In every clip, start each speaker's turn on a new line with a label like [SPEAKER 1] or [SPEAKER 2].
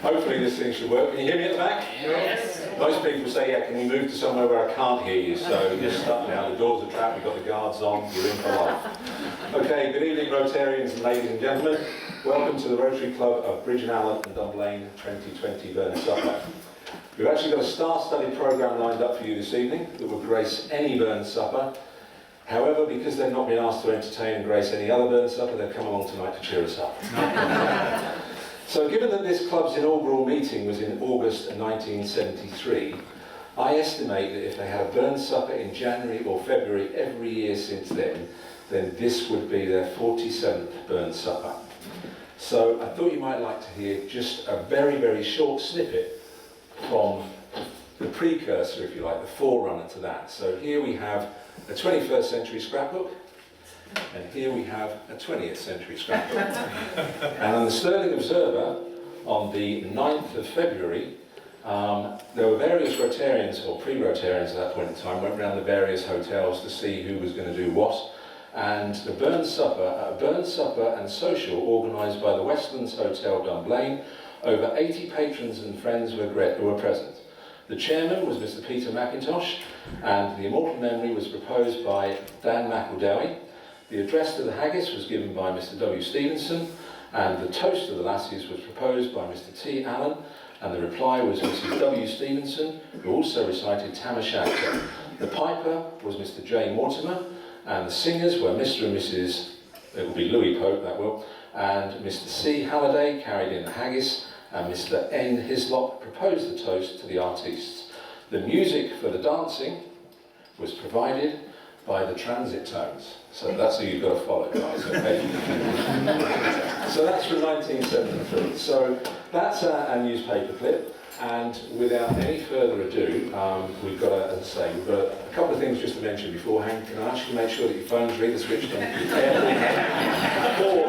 [SPEAKER 1] Hopefully this thing should work. Can you hear me at the back?
[SPEAKER 2] Yes.
[SPEAKER 1] Most people say, yeah, can you move to somewhere where I can't hear you? So you're stuck now, the doors are trapped, we've got the guards on, you're in for life. Okay, good evening Rotarians and ladies and gentlemen. Welcome to the Rotary Club of Bridge and Allan and Dunblane 2020 Burn Supper. We've actually got a star-studded programme lined up for you this evening that will grace any burn supper. However, because they've not been asked to entertain and grace any other burn supper, they've come along tonight to cheer us up. So given that this club's inaugural meeting was in August 1973, I estimate that if they had a burn supper in January or February every year since then this would be their 47th burn supper. So I thought you might like to hear just a very, very short snippet from the precursor, if you like, the forerunner to that. So here we have a 21st century scrapbook, and here we have a 20th century scrapbook. And on the Sterling Observer, on the 9th of February, there were various Rotarians, or pre-Rotarians at that point in time, went around the various hotels to see who was going to do what. And the burn supper and social organised by the Westlands Hotel Dunblane, over 80 patrons and friends were present. The chairman was Mr. Peter McIntosh, and the immortal memory was proposed by Dan McEldowie. The address to the Haggis was given by Mr. W. Stevenson, and the toast to the lassies was proposed by Mr. T. Allan, and the reply was Mrs. W. Stevenson, who also recited Tam O'Shanter. The piper was Mr. J. Mortimer, and the singers were Mr. and Mrs. It will be Louis Pope, that will, and Mr. C. Halliday carried in the Haggis, and Mr. N. Hislop proposed the toast to the artistes. The music for the dancing was provided by the transit tones. So that's who you've got to follow, guys, okay? So that's from 1973. So that's a newspaper clip, and without any further ado, we've got, as I say, we've got a couple of things just to mention beforehand. Can I ask you to make sure that your phones are either switched on or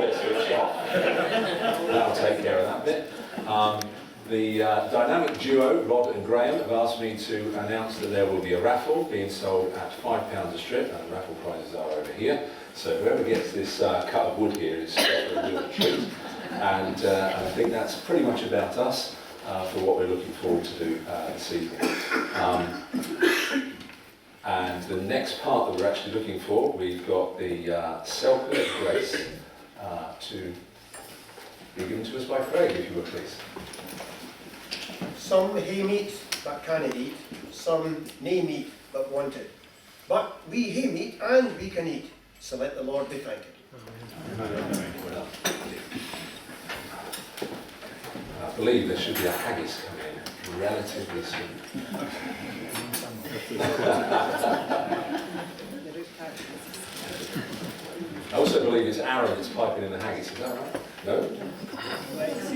[SPEAKER 1] they're switched off? That'll take care of that bit. The dynamic duo, Rod and Graham, have asked me to announce that there will be a raffle being sold at £5 a strip, and the raffle prizes are over here. So whoever gets this cut of wood here is a real treat. And I think that's pretty much about us for what we're looking forward to do this evening. And the next part that we're actually looking for, we've got the Selkirk Grace to be given to us by Craig, if you would please.
[SPEAKER 3] Some hae meat but canna eat, some nae meat but want it. But we hae meat and we can eat, so let the Lord be thanked.
[SPEAKER 1] I believe there should be a haggis coming in relatively soon. I also believe it's Aaron that's piping in the haggis, is that right? No?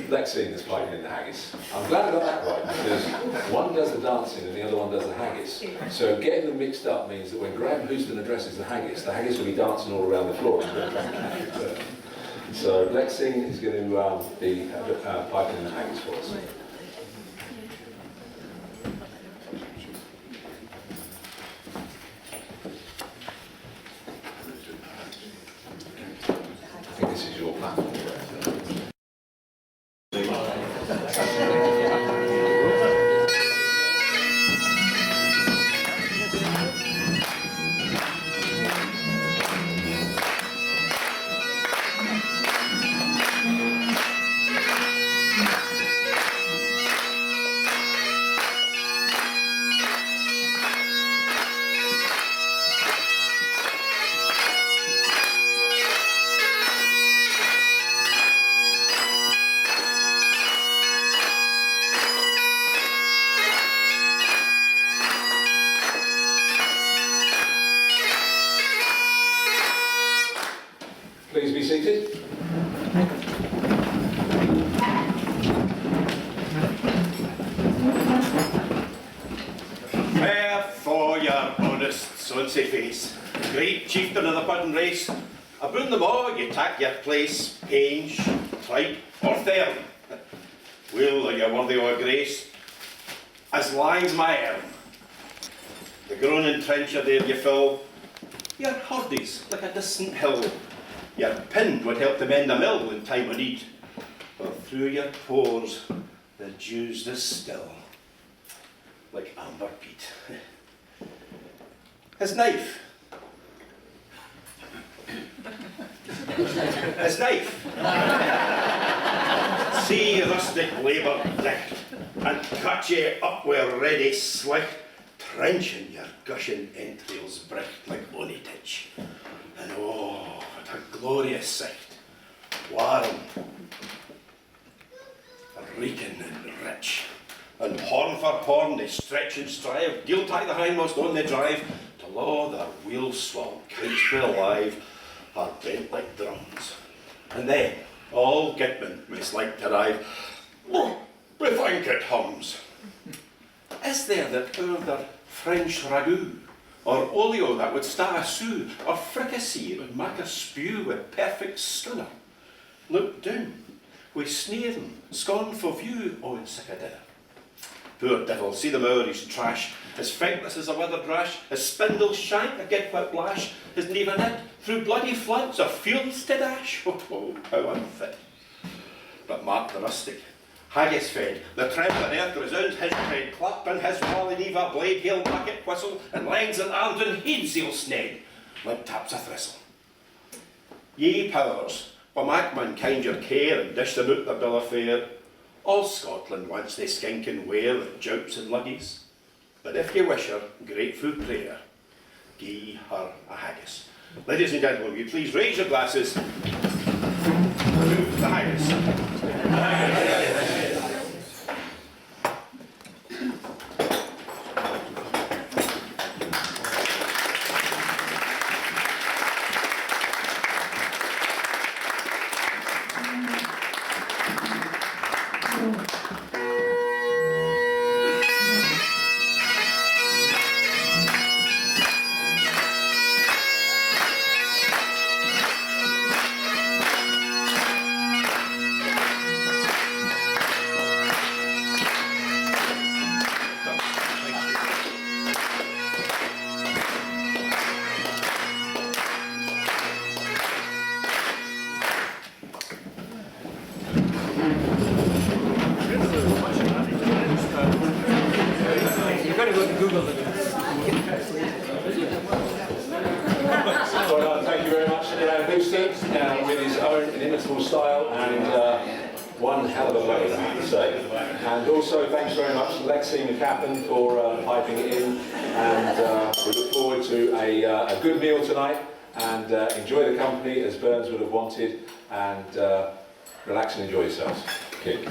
[SPEAKER 1] Lexine is piping in the haggis. I'm glad I got that right, because one does the dancing and the other one does the haggis. So getting them mixed up means that when Graham Houston addresses the haggis will be dancing all around the floor. So Lexine is going to be piping in the haggis for us. I think this is your platform. Please be seated.
[SPEAKER 4] Wherefore your honest sonsy face, great chieftain of the pudding race, aboon them all you take your place, Penge, Tripe, or Thern. Will your worthy or grace, as lies my arm. The groaning trencher there you fill, your hurdies like a distant hill. Your pin would help to mend a mill in time of need. For through your pores the dews distill, like amber peat. His knife. His knife. See rustic labour dicht, and cut ye up with ready slick, trenching your gushing entrails bricht like ony titch. And oh, what a glorious sight, warm, reeking and rich. And horn for horn they stretch and strive, deal tie the hindmost on they drive, to law their wheels swung, couch be alive, are bent like drums. And then, all Gitman must like to arrive, bethink it hums. Is there that o'er their French ragout, or olio that would sta a sou, or fricassee that would make a spew with perfect stunner? Look down, we sneer them, scorn for view, on sick a dinner. Poor devil, see them o'er his trash, his feckless as a withered rash, his spindle shank a get whip lash, his never through bloody flanks or fields to dash. Oh, how unfit. But mark the rustic, Haggis fed, the trembling earth resounds his tread, clapping his wally neva blade, he'll bucket whistle, and legs and arms and heads he'll sned, like taps a thistle. Ye powers, for mak mankind your care, and dish them out their bill of fare. All Scotland wants they skink and wear with joups and luggies. But if ye wish her grateful prayer, gie her a haggis. Ladies and gentlemen, will you please raise your glasses to the haggis.
[SPEAKER 1] Well, thank you very much, Allan, with his own inimitable style and one hell of a vote, I have to say. And also, thanks very much to Lexi and the captain for piping it in. And we look forward to a good meal tonight and enjoy the company as Burns would have wanted and relax and enjoy yourselves. Kick.